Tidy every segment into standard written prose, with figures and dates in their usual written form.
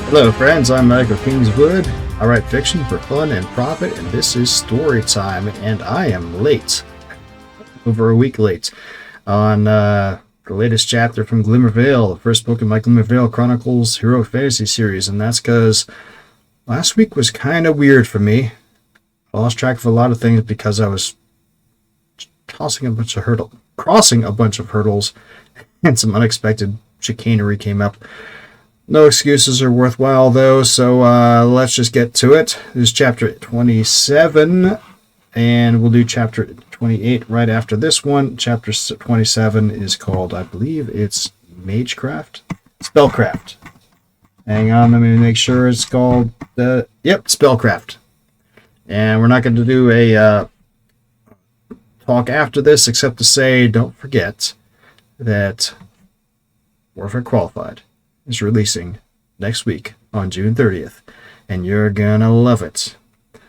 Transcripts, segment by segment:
Hello friends, I'm Michael Kingswood. I write fiction for fun and profit, and this is story time, and I am late. Over a week late on the latest chapter from Glimmer, the first book in my Glimmer Chronicles Hero Fantasy series, and that's because last week was kind of weird for me. I lost track of a lot of things because I was crossing a bunch of hurdles, and some unexpected chicanery came up. No excuses are worthwhile, though, so let's just get to it. This is chapter 27, and we'll do chapter 28 right after this one. Chapter 27 is called, I believe it's Magecraft? Spellcraft. Hang on, let me make sure it's called, Spellcraft. And we're not going to do a talk after this, except to say, don't forget that Warfare Qualified is releasing next week on June 30th, and you're gonna love it.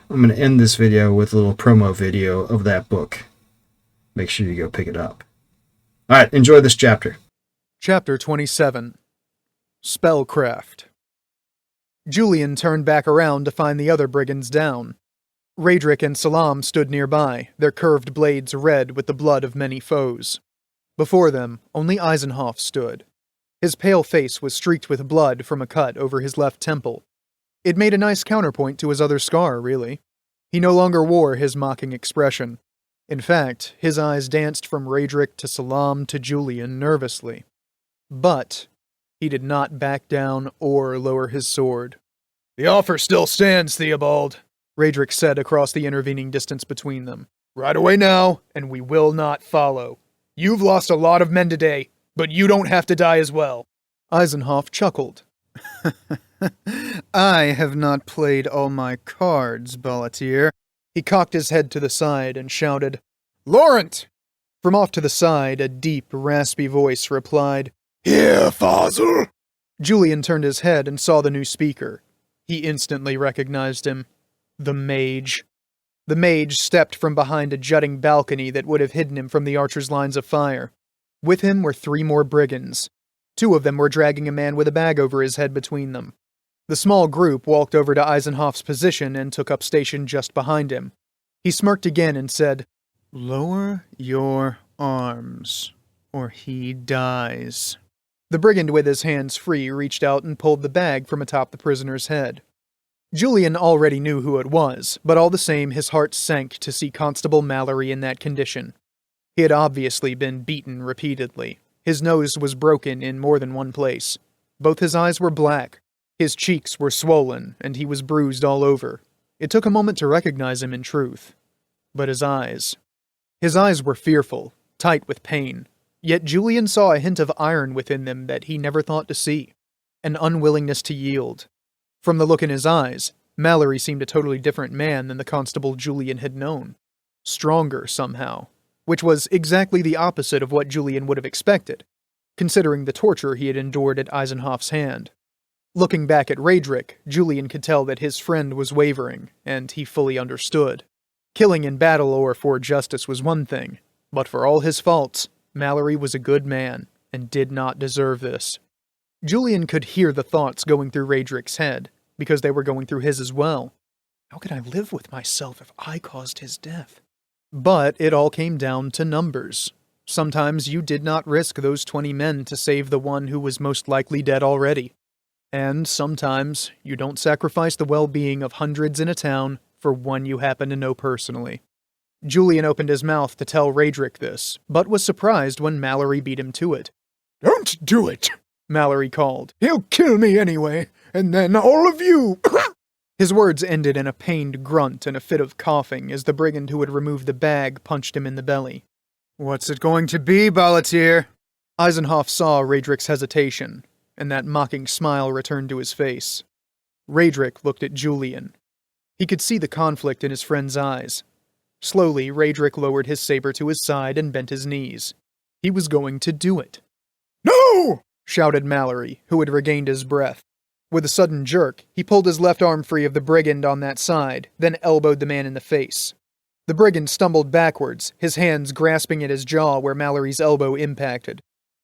I'm gonna end this video with a little promo video of that book. Make sure you go pick it up. Alright, enjoy this chapter. Chapter 27. Spellcraft. Julian turned back around to find the other brigands down. Raedric and Salam stood nearby, their curved blades red with the blood of many foes. Before them, only Eisenhoff stood. His pale face was streaked with blood from a cut over his left temple. It made a nice counterpoint to his other scar, really. He no longer wore his mocking expression. In fact, his eyes danced from Raedric to Salam to Julian nervously. But he did not back down or lower his sword. "The offer still stands, Theobald," Raedric said across the intervening distance between them. "Right away now, and we will not follow. You've lost a lot of men today, but you don't have to die as well." Eisenhoff chuckled. "I have not played all my cards, Ballatier." He cocked his head to the side and shouted, "Laurent!" From off to the side, a deep, raspy voice replied, "Here, Father!" Julian turned his head and saw the new speaker. He instantly recognized him. The mage. The mage stepped from behind a jutting balcony that would have hidden him from the archers' lines of fire. With him were 3 more brigands. 2 of them were dragging a man with a bag over his head between them. The small group walked over to Eisenhoff's position and took up station just behind him. He smirked again and said, "Lower your arms, or he dies." The brigand with his hands free reached out and pulled the bag from atop the prisoner's head. Julian already knew who it was, but all the same his heart sank to see Constable Mallory in that condition. He had obviously been beaten repeatedly. His nose was broken in more than one place. Both his eyes were black. His cheeks were swollen, and he was bruised all over. It took a moment to recognize him in truth. But his eyes were fearful, tight with pain. Yet Julian saw a hint of iron within them that he never thought to see. An unwillingness to yield. From the look in his eyes, Mallory seemed a totally different man than the constable Julian had known. Stronger, somehow. Which was exactly the opposite of what Julian would have expected, considering the torture he had endured at Eisenhoff's hand. Looking back at Raedric, Julian could tell that his friend was wavering, and he fully understood. Killing in battle or for justice was one thing, but for all his faults, Mallory was a good man, and did not deserve this. Julian could hear the thoughts going through Raedric's head, because they were going through his as well. How could I live with myself if I caused his death? But it all came down to numbers. Sometimes you did not risk those 20 men to save the one who was most likely dead already. And sometimes you don't sacrifice the well-being of hundreds in a town for one you happen to know personally. Julian opened his mouth to tell Raedric this, but was surprised when Mallory beat him to it. "Don't do it," Mallory called. "He'll kill me anyway, and then all of you." His words ended in a pained grunt and a fit of coughing as the brigand who had removed the bag punched him in the belly. "What's it going to be, Ballatier?" Eisenhoff saw Raedric's hesitation, and that mocking smile returned to his face. Raedric looked at Julian. He could see the conflict in his friend's eyes. Slowly, Raedric lowered his saber to his side and bent his knees. He was going to do it. "No!" shouted Mallory, who had regained his breath. With a sudden jerk, he pulled his left arm free of the brigand on that side, then elbowed the man in the face. The brigand stumbled backwards, his hands grasping at his jaw where Mallory's elbow impacted.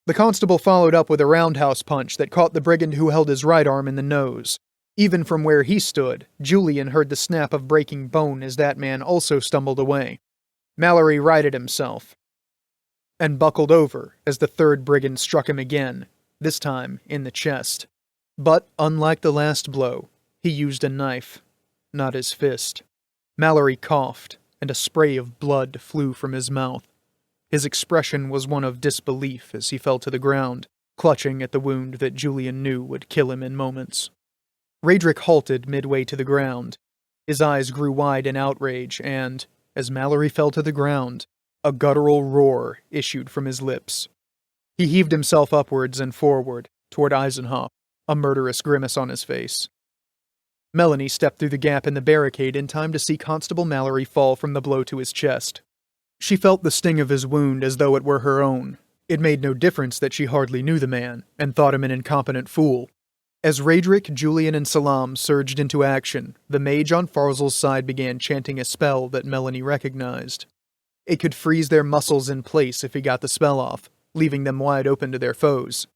The constable followed up with a roundhouse punch that caught the brigand who held his right arm in the nose. Even from where he stood, Julian heard the snap of breaking bone as that man also stumbled away. Mallory righted himself and buckled over as the third brigand struck him again, this time in the chest. But, unlike the last blow, he used a knife, not his fist. Mallory coughed, and a spray of blood flew from his mouth. His expression was one of disbelief as he fell to the ground, clutching at the wound that Julian knew would kill him in moments. Raedric halted midway to the ground. His eyes grew wide in outrage, and, as Mallory fell to the ground, a guttural roar issued from his lips. He heaved himself upwards and forward, toward Eisenhoff, a murderous grimace on his face. Melanie stepped through the gap in the barricade in time to see Constable Mallory fall from the blow to his chest. She felt the sting of his wound as though it were her own. It made no difference that she hardly knew the man, and thought him an incompetent fool. As Raedric, Julian, and Salam surged into action, the mage on Farzal's side began chanting a spell that Melanie recognized. It could freeze their muscles in place if he got the spell off, leaving them wide open to their foes.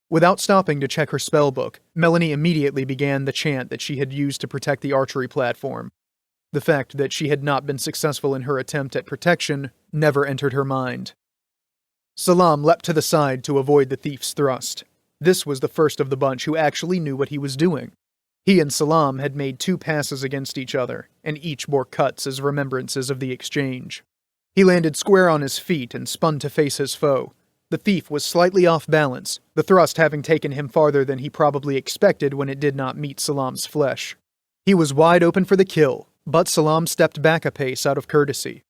Without stopping to check her spellbook, Melanie immediately began the chant that she had used to protect the archery platform. The fact that she had not been successful in her attempt at protection never entered her mind. Salam leapt to the side to avoid the thief's thrust. This was the first of the bunch who actually knew what he was doing. He and Salam had made 2 passes against each other, and each bore cuts as remembrances of the exchange. He landed square on his feet and spun to face his foe. The thief was slightly off balance, the thrust having taken him farther than he probably expected when it did not meet Salam's flesh. He was wide open for the kill, but Salam stepped back a pace out of courtesy.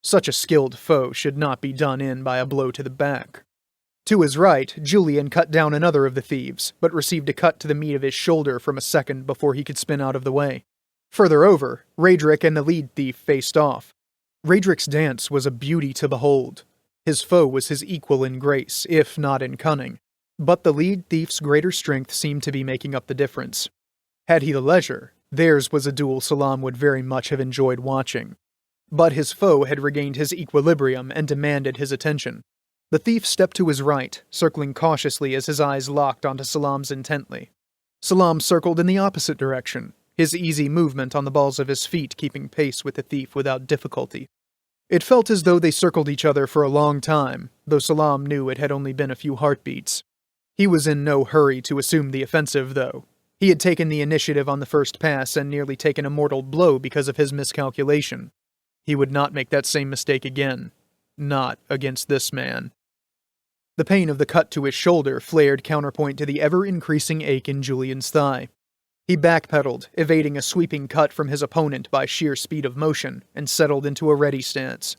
Such a skilled foe should not be done in by a blow to the back. To his right, Julian cut down another of the thieves, but received a cut to the meat of his shoulder from a second before he could spin out of the way. Further over, Raedric and the lead thief faced off. Raedric's dance was a beauty to behold. His foe was his equal in grace, if not in cunning. But the lead thief's greater strength seemed to be making up the difference. Had he the leisure, theirs was a duel Salam would very much have enjoyed watching. But his foe had regained his equilibrium and demanded his attention. The thief stepped to his right, circling cautiously as his eyes locked onto Salam's intently. Salam circled in the opposite direction, his easy movement on the balls of his feet keeping pace with the thief without difficulty. It felt as though they circled each other for a long time, though Salam knew it had only been a few heartbeats. He was in no hurry to assume the offensive, though. He had taken the initiative on the first pass and nearly taken a mortal blow because of his miscalculation. He would not make that same mistake again. Not against this man. The pain of the cut to his shoulder flared counterpoint to the ever-increasing ache in Julian's thigh. He backpedaled, evading a sweeping cut from his opponent by sheer speed of motion, and settled into a ready stance.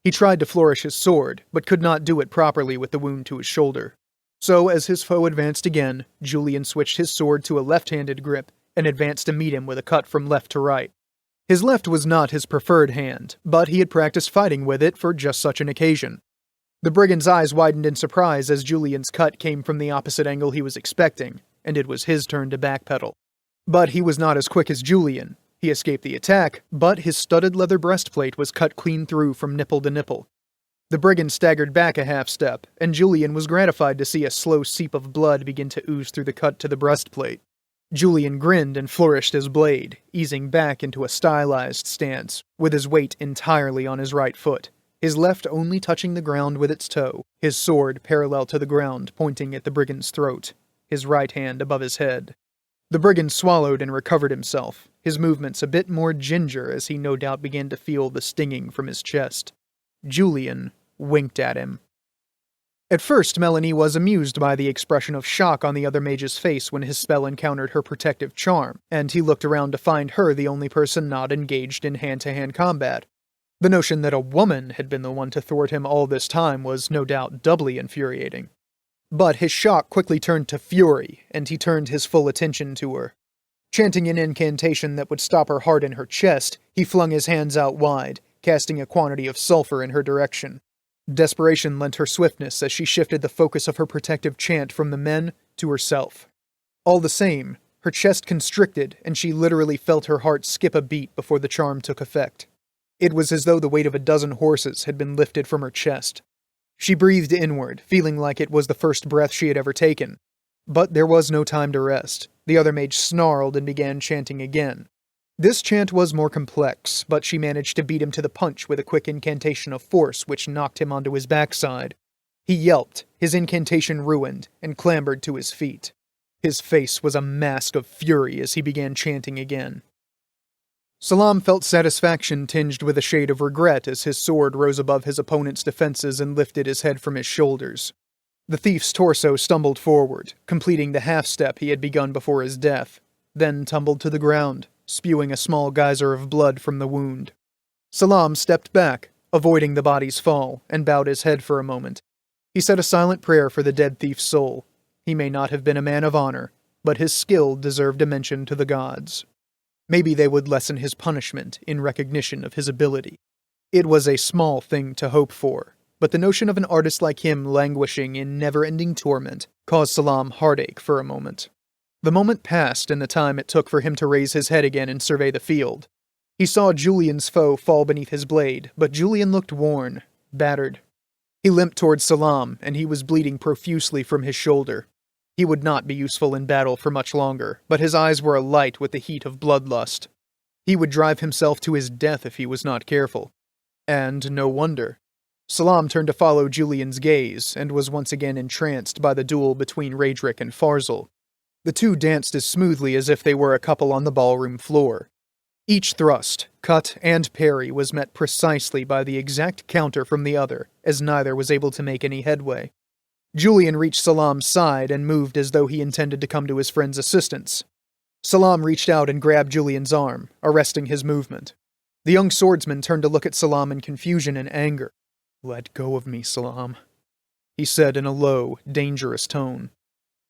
He tried to flourish his sword, but could not do it properly with the wound to his shoulder. So, as his foe advanced again, Julian switched his sword to a left-handed grip, and advanced to meet him with a cut from left to right. His left was not his preferred hand, but he had practiced fighting with it for just such an occasion. The brigand's eyes widened in surprise as Julian's cut came from the opposite angle he was expecting, and it was his turn to backpedal. But he was not as quick as Julian. He escaped the attack, but his studded leather breastplate was cut clean through from nipple to nipple. The brigand staggered back a half step, and Julian was gratified to see a slow seep of blood begin to ooze through the cut to the breastplate. Julian grinned and flourished his blade, easing back into a stylized stance, with his weight entirely on his right foot, his left only touching the ground with its toe, his sword parallel to the ground pointing at the brigand's throat, his right hand above his head. The brigand swallowed and recovered himself, his movements a bit more ginger as he no doubt began to feel the stinging from his chest. Julian winked at him. At first, Melanie was amused by the expression of shock on the other mage's face when his spell encountered her protective charm, and he looked around to find her the only person not engaged in hand-to-hand combat. The notion that a woman had been the one to thwart him all this time was no doubt doubly infuriating. But his shock quickly turned to fury, and he turned his full attention to her. Chanting an incantation that would stop her heart in her chest, he flung his hands out wide, casting a quantity of sulfur in her direction. Desperation lent her swiftness as she shifted the focus of her protective chant from the men to herself. All the same, her chest constricted, and she literally felt her heart skip a beat before the charm took effect. It was as though the weight of a dozen horses had been lifted from her chest. She breathed inward, feeling like it was the first breath she had ever taken. But there was no time to rest. The other mage snarled and began chanting again. This chant was more complex, but she managed to beat him to the punch with a quick incantation of force which knocked him onto his backside. He yelped, his incantation ruined, and clambered to his feet. His face was a mask of fury as he began chanting again. Salam felt satisfaction tinged with a shade of regret as his sword rose above his opponent's defenses and lifted his head from his shoulders. The thief's torso stumbled forward, completing the half-step he had begun before his death, then tumbled to the ground, spewing a small geyser of blood from the wound. Salam stepped back, avoiding the body's fall, and bowed his head for a moment. He said a silent prayer for the dead thief's soul. He may not have been a man of honor, but his skill deserved a mention to the gods. Maybe they would lessen his punishment in recognition of his ability. It was a small thing to hope for, but the notion of an artist like him languishing in never-ending torment caused Salam heartache for a moment. The moment passed in the time it took for him to raise his head again and survey the field. He saw Julian's foe fall beneath his blade, but Julian looked worn, battered. He limped towards Salam, and he was bleeding profusely from his shoulder. He would not be useful in battle for much longer, but his eyes were alight with the heat of bloodlust. He would drive himself to his death if he was not careful. And no wonder. Salam turned to follow Julian's gaze, and was once again entranced by the duel between Raedric and Farzal. The two danced as smoothly as if they were a couple on the ballroom floor. Each thrust, cut, and parry was met precisely by the exact counter from the other, as neither was able to make any headway. Julian reached Salam's side and moved as though he intended to come to his friend's assistance. Salam reached out and grabbed Julian's arm, arresting his movement. The young swordsman turned to look at Salam in confusion and anger. "Let go of me, Salam," he said in a low, dangerous tone.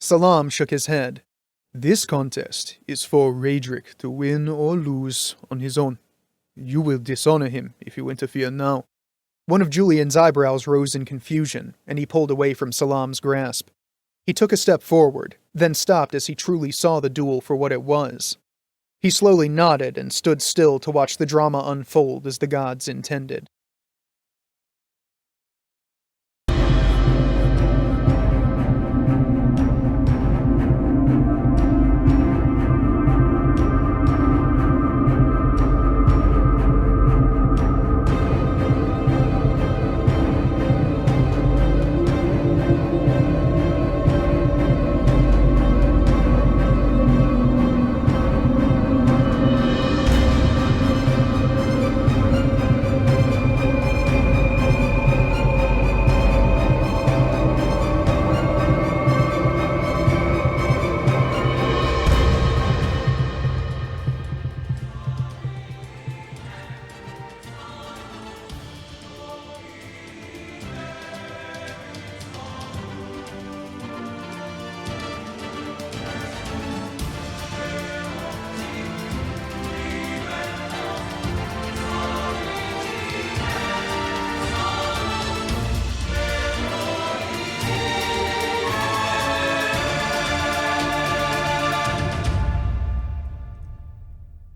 Salam shook his head. "This contest is for Raedric to win or lose on his own. You will dishonor him if you interfere now." One of Julian's eyebrows rose in confusion, and he pulled away from Salam's grasp. He took a step forward, then stopped as he truly saw the duel for what it was. He slowly nodded and stood still to watch the drama unfold as the gods intended.